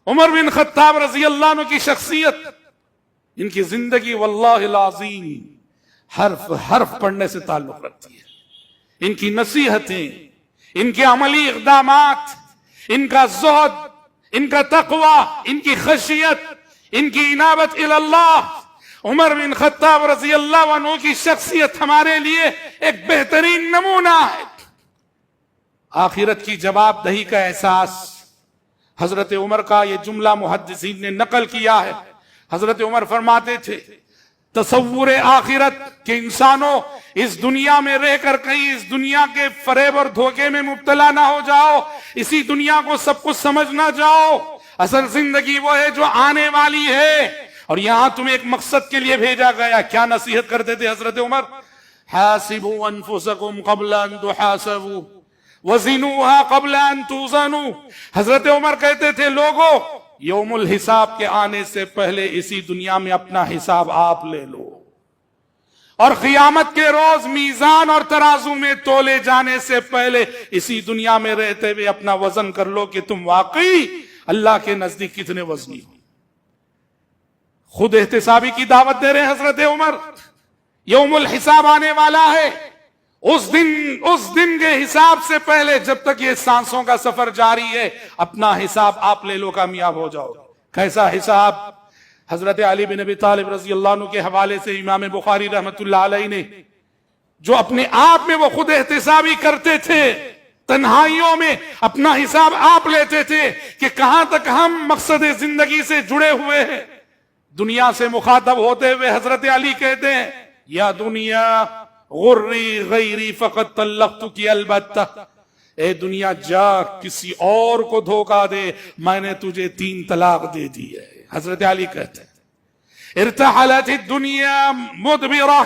عمر بن خطاب رضی اللہ عنہ کی شخصیت، ان کی زندگی واللہ العظیم حرف حرف پڑھنے سے تعلق رکھتی ہے۔ ان کی نصیحتیں، ان کے عملی اقدامات، ان کا زہد، ان کا تقوی، ان کی خشیت، ان کی انابت اللہ، عمر بن خطاب رضی اللہ عنہ کی شخصیت ہمارے لیے ایک بہترین نمونہ ہے۔ آخرت کی جواب دہی کا احساس، حضرت عمر کا یہ جملہ محدثین نے نقل کیا ہے۔ حضرت عمر فرماتے تھے تصور آخرت کہ انسانوں اس دنیا میں رہ کر کہیں اس دنیا کے فریب اور دھوکے میں مبتلا نہ ہو جاؤ، اسی دنیا کو سب کچھ سمجھ نہ جاؤ، اصل زندگی وہ ہے جو آنے والی ہے، اور یہاں تمہیں ایک مقصد کے لیے بھیجا گیا۔ کیا نصیحت کرتے تھے حضرت عمر؟ حاسبوا انفسکم قبل ان تحاسبوا وزنوها قبل ان توزنوا۔ حضرت عمر کہتے تھے لوگوں یوم الحساب کے آنے سے پہلے اسی دنیا میں اپنا حساب آپ لے لو، اور قیامت کے روز میزان اور ترازو میں تولے جانے سے پہلے اسی دنیا میں رہتے ہوئے اپنا وزن کر لو کہ تم واقعی اللہ کے نزدیک کتنے وزنی ہو۔ خود احتسابی کی دعوت دے رہے ہیں حضرت عمر۔ یوم الحساب آنے والا ہے، اس دن کے حساب سے پہلے جب تک یہ سانسوں کا سفر جاری ہے اپنا حساب آپ لے لو، کامیاب ہو جاؤ۔ کیسا حساب؟ حضرت علی بن ابی طالب رضی اللہ عنہ کے حوالے سے امام بخاری رحمت اللہ علیہ نے، جو اپنے آپ میں وہ خود احتسابی کرتے تھے، تنہائیوں میں اپنا حساب آپ لیتے تھے کہ کہاں تک ہم مقصد زندگی سے جڑے ہوئے ہیں۔ دنیا سے مخاطب ہوتے ہوئے حضرت علی کہتے ہیں یا دنیا غری غیری فقط طلقتک البتہ، اے دنیا جا کسی اور کو دھوکہ دے، میں نے تجھے 3 طلاق دے دی ہے۔ حضرت علی کہتے ہیں ارتحلت الدنیا مدبرہ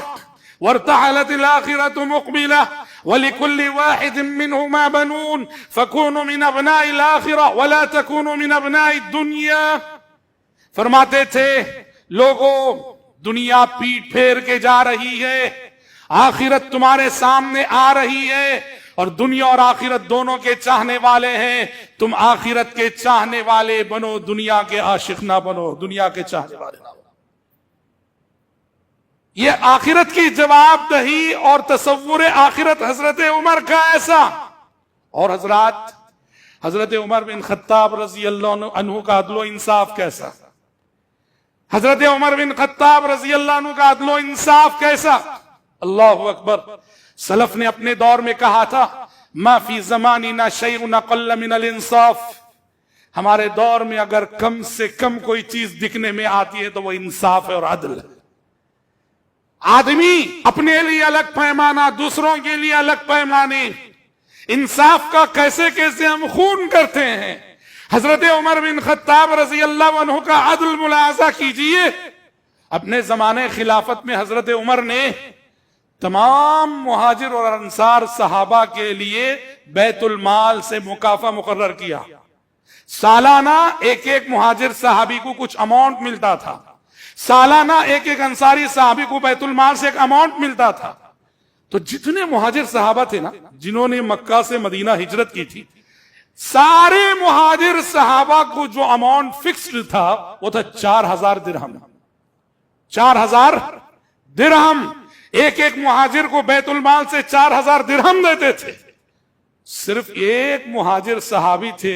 وارتحلت الآخرة مقبلہ وَلِكُلِّ وَاحِدٍ مِّنْهُمَا بَنُونَ فَكُونُوا مِنْ أَبْنَاءِ الْآخِرَةِ وَلَا تَكُونُوا مِنْ أَبْنَاءِ الدُّنْيَا۔ فرماتے تھے لوگوں دنیا پیٹ پھیر کے جا رہی ہے، آخرت تمہارے سامنے آ رہی ہے، اور دنیا اور آخرت دونوں کے چاہنے والے ہیں، تم آخرت کے چاہنے والے بنو، دنیا کے عاشق نہ بنو، دنیا کے چاہنے والے نہ بنو۔ یہ آخرت کی جواب دہی اور تصور آخرت حضرت عمر کا ایسا۔ اور حضرات حضرت عمر بن خطاب رضی اللہ عنہ کا عدل و انصاف کیسا؟ حضرت عمر بن خطاب رضی اللہ عنہ کا عدل و انصاف کیسا؟ اللہ اکبر۔ سلف نے اپنے دور میں کہا تھا ما فی زماننا شیء اقل من الانصاف، ہمارے دور میں اگر کم سے کم کوئی چیز دکھنے میں آتی ہے تو وہ انصاف ہے اور عدل ہے۔ آدمی اپنے لیے الگ پیمانہ، دوسروں کے لیے الگ پیمانے، انصاف کا کیسے کیسے ہم خون کرتے ہیں۔ حضرت عمر بن خطاب رضی اللہ عنہ کا عدل ملاحظہ کیجئے۔ اپنے زمانے خلافت میں حضرت عمر نے تمام مہاجر اور انصار صحابہ کے لیے بیت المال سے مکافہ مقرر کیا۔ سالانہ ایک ایک مہاجر صحابی کو کچھ اماؤنٹ ملتا تھا، سالانہ ایک ایک انصاری صحابی کو بیت المال سے ایک اماؤنٹ ملتا تھا۔ تو جتنے مہاجر صحابہ تھے نا جنہوں نے مکہ سے مدینہ ہجرت کی تھی، سارے مہاجر صحابہ کو جو اماؤنٹ فکسڈ تھا وہ تھا 4000 درہم۔ 4000 درہم، ایک ایک مہاجر کو بیت المال سے 4000 درہم دیتے تھے۔ صرف ایک مہاجر صحابی تھے،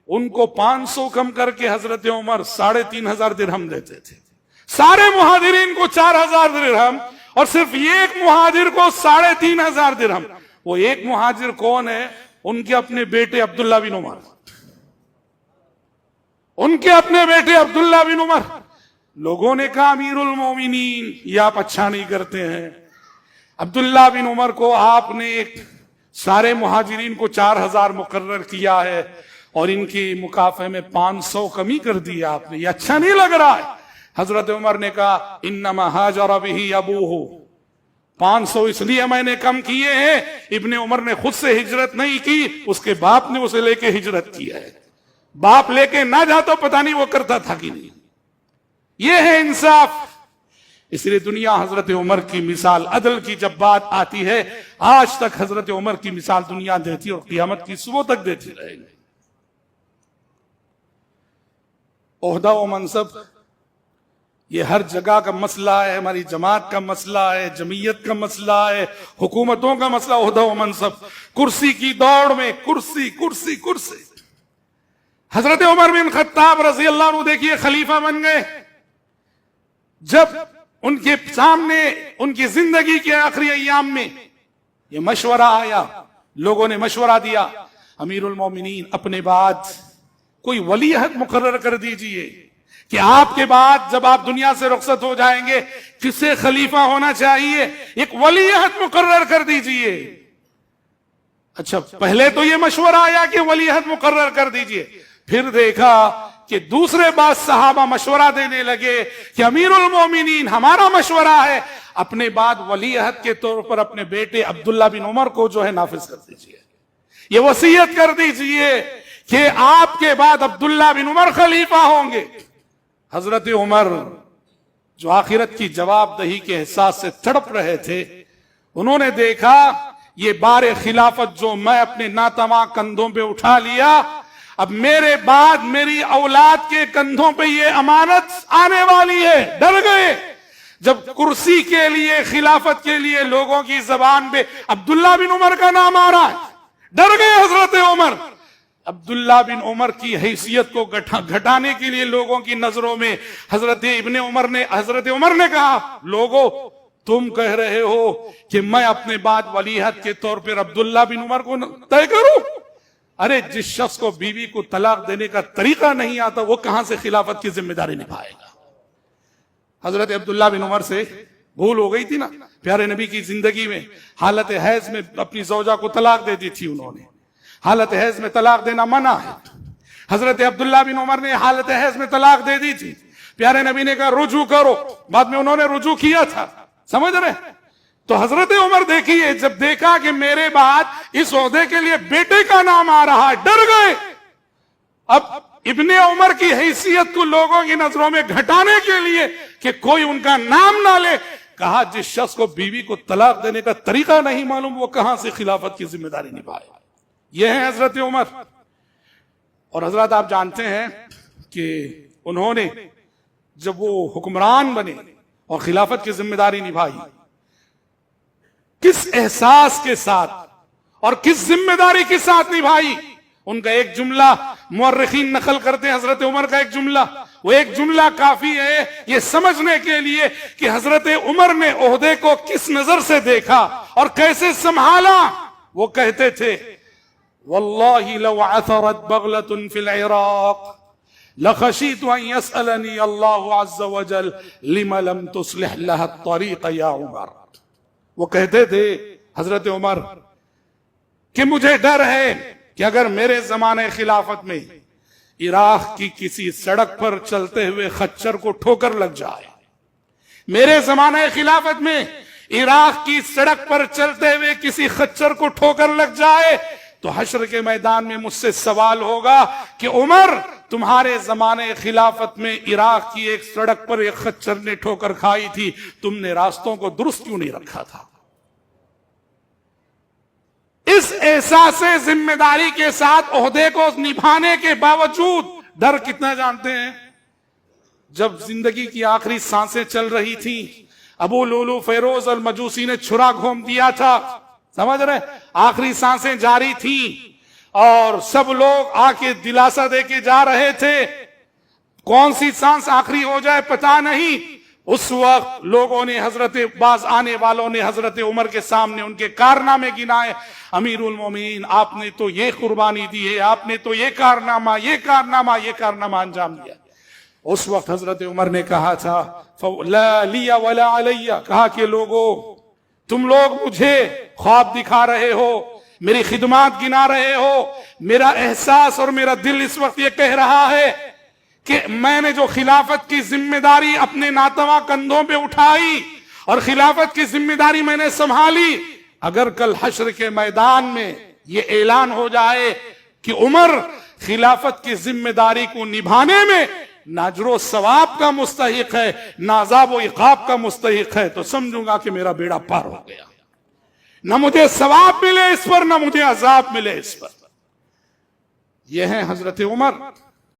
ان کو 500 کم کر کے حضرت عمر 3500 درہم دیتے تھے۔ سارے مہاجرین کو 4000 درہم اور صرف ایک مہاجر کو 3500 درہم۔ وہ ایک مہاجر کون ہے؟ ان کے اپنے بیٹے عبداللہ بن عمر، ان کے اپنے بیٹے عبداللہ بن عمر۔ لوگوں نے کہا امیر المومنین یہ آپ اچھا نہیں کرتے ہیں۔ عبداللہ بن عمر کو آپ نے سارے مہاجرین کو 4000 مقرر کیا ہے اور ان کی مکافے میں 500 کمی کر دی آپ نے، یہ اچھا نہیں لگ رہا ہے۔ حضرت عمر نے کہا انما ہاجر بہ ابوہ، 500 اس لیے میں نے کم کیے ہیں، ابن عمر نے خود سے ہجرت نہیں کی، اس کے باپ نے اسے لے کے ہجرت کی ہے۔ باپ لے کے نہ جاتا پتہ نہیں وہ کرتا تھا کہ نہیں۔ یہ ہے انصاف۔ اس لیے دنیا حضرت عمر کی مثال عدل کی جب بات آتی ہے، آج تک حضرت عمر کی مثال دنیا دیتی اور قیامت کی صبح تک دیتی رہے گی۔ ओहदा व मनसब ये हर जगह का मसला है, हमारी जमात का मसला है, जमीयत का मसला है, हुकूमतों का मसला, ओहदा व मनसब। कुर्सी की दौड़ में कुर्सी कुर्सी कुर्सी। हजरत उमर बिन खत्ताब रजी अल्लाह अन्हु देखिए खलीफा बन गए। जब उनके सामने उनकी जिंदगी के आखिरी अय्याम में ये मशवरा आया, लोगों ने मशवरा दिया, अमीरुल मोमिनीन अपने बाद कोई वली अहद मुकर्रर कर दीजिए कि आपके बाद जब आप दुनिया से रुखसत हो जाएंगे किसे खलीफा होना चाहिए, एक वली अहद मुकर्रर कर दीजिए। अच्छा, पहले तो ये मशवरा आया कि वली अहद मुकर्रर कर दीजिए, फिर देखा कि दूसरे बाद सहाबा मशवरा देने लगे कि अमीरुल मोमिनीन हमारा मशवरा है, अपने बाद वली अहद के तौर पर अपने बेटे अब्दुल्ला बिन उमर को जो है नाफिज कर दीजिए, ये वसीयत कर दीजिए कि आपके बाद अब्दुल्ला बिन उमर खलीफा होंगे। हजरत उमर जो आखिरत की जवाबदही के एहसास से तड़प रहे थे, उन्होंने देखा ये बारे खिलाफत जो मैं अपने नातवा कंधों पे उठा लिया, अब मेरे बाद मेरी औलाद के कंधों पे ये अमानत आने वाली है। डर गए जब कुर्सी के लिए, खिलाफत के लिए लोगों की जबान पे अब्दुल्ला बिन उमर का नाम आ रहा है, डर गए हजरत उमर। अब्दुल्ला बिन उमर की हैसियत को घटाने के लिए लोगों की नजरों में हजरत उमर ने कहा, लोगों तुम कह रहे हो कि मैं अपने बाद वलीअहद के तौर पर अब्दुल्ला बिन उमर को तय करूं? अरे जिस शख्स को बीवी को तलाक देने का तरीका नहीं आता वो कहां से खिलाफत की जिम्मेदारी निभाएगा? हजरत अब्दुल्ला बिन उमर से भूल हो गई थी ना, प्यारे नबी की जिंदगी में हालत हैज में अपनी जौजा को तलाक दे दी थी उन्होंने। हालत हैज में तलाक देना मना है। हजरत अब्दुल्ला बिन उमर ने हालत हैज में तलाक दे दी थी। प्यारे नबी ने कहा रुजू करो, बाद में उन्होंने रुजू किया था, समझ रहे? तो हजरत उमर देखिए, जब देखा कि मेरे बाद इस ओहदे के लिए बेटे का नाम आ रहा है, डर गए। अब इब्ने उमर की हैसियत को लोगों की नजरों में घटाने के लिए कि कोई उनका नाम ना ले, कहा जिस शख्स को बीवी को तलाक देने का तरीका नहीं मालूम वो कहां से खिलाफत की जिम्मेदारी निभाए। यह है हजरत उमर। और हजरत आप जानते हैं कि उन्होंने जब वो हुक्मरान बने और खिलाफत की जिम्मेदारी निभाई, किस एहसास के साथ और किस जिम्मेदारी के साथ निभाई। उनका एक जुमला मुअर्रिखीन नकल करते हैं, हजरत उमर का एक जुमला, वो एक जुमला काफी है ये समझने के लिए कि हजरत उमर ने ओहदे को किस नजर से देखा और कैसे संभाला। वो कहते थे, वल्लाहि लौ अथरत बगलतुन फिल इराक लखशीतु अन यसअलनी अल्लाहु अज़्ज़ व जल लिमा लम तुस्लिह लहा तरीक़ या उमर। वो कहते थे हजरत उमर कि मुझे डर है कि अगर मेरे जमाने खिलाफत में इराक की किसी सड़क पर चलते हुए खच्चर को ठोकर लग जाए, मेरे जमाने खिलाफत में इराक की सड़क पर चलते हुए किसी खच्चर को ठोकर लग जाए तो हश्र के मैदान में मुझसे सवाल होगा कि उमर तुम्हारे जमाने खिलाफत में इराक की एक सड़क पर एक खच्चर ने ठोकर खाई थी, तुमने रास्तों को दुरुस्त क्यों नहीं रखा था। इस एहसास जिम्मेदारी के साथ ओहदे को निभाने के बावजूद डर कितना जानते हैं? जब जिंदगी की आखिरी सांसें चल रही थी, अबू लुलू फेरोज अल मजूसी ने छुरा घोंप दिया था, समझ रहे? आखिरी सांसें जारी थी और सब लोग आके दिलासा देके जा रहे थे, कौन सी सांस आखिरी हो जाए पता नहीं। उस वक्त लोगों ने बाज आने वालों ने हजरत उमर के सामने उनके कारनामे गिनाए, अमीरुल मोमिनीन आपने तो ये कुर्बानी दी है, आपने तो ये कारनामा अंजाम दिया। उस वक्त हजरत उमर ने कहा था, ला लिया वला अलैया, कहा कि लोगों तुम लोग मुझे ख्वाब दिखा रहे हो, मेरी खिदमत गिना रहे हो, मेरा एहसास और मेरा दिल इस वक्त ये कह रहा है कि मैंने जो खिलाफत की जिम्मेदारी अपने नातवा कंधों पे उठाई और खिलाफत की जिम्मेदारी मैंने संभाली, अगर कल हश्र के मैदान में ये ऐलान हो जाए कि उमर खिलाफत की जिम्मेदारी को निभाने में नाजरो सवाब का मुस्तहिक है, नाजाब व इक़ाब का मुस्तहिक है, तो समझूंगा कि मेरा बेड़ा पार हो गया। न मुझे सवाब मिले इस पर, न मुझे अजाब मिले इस पर। यह है हजरत उमर।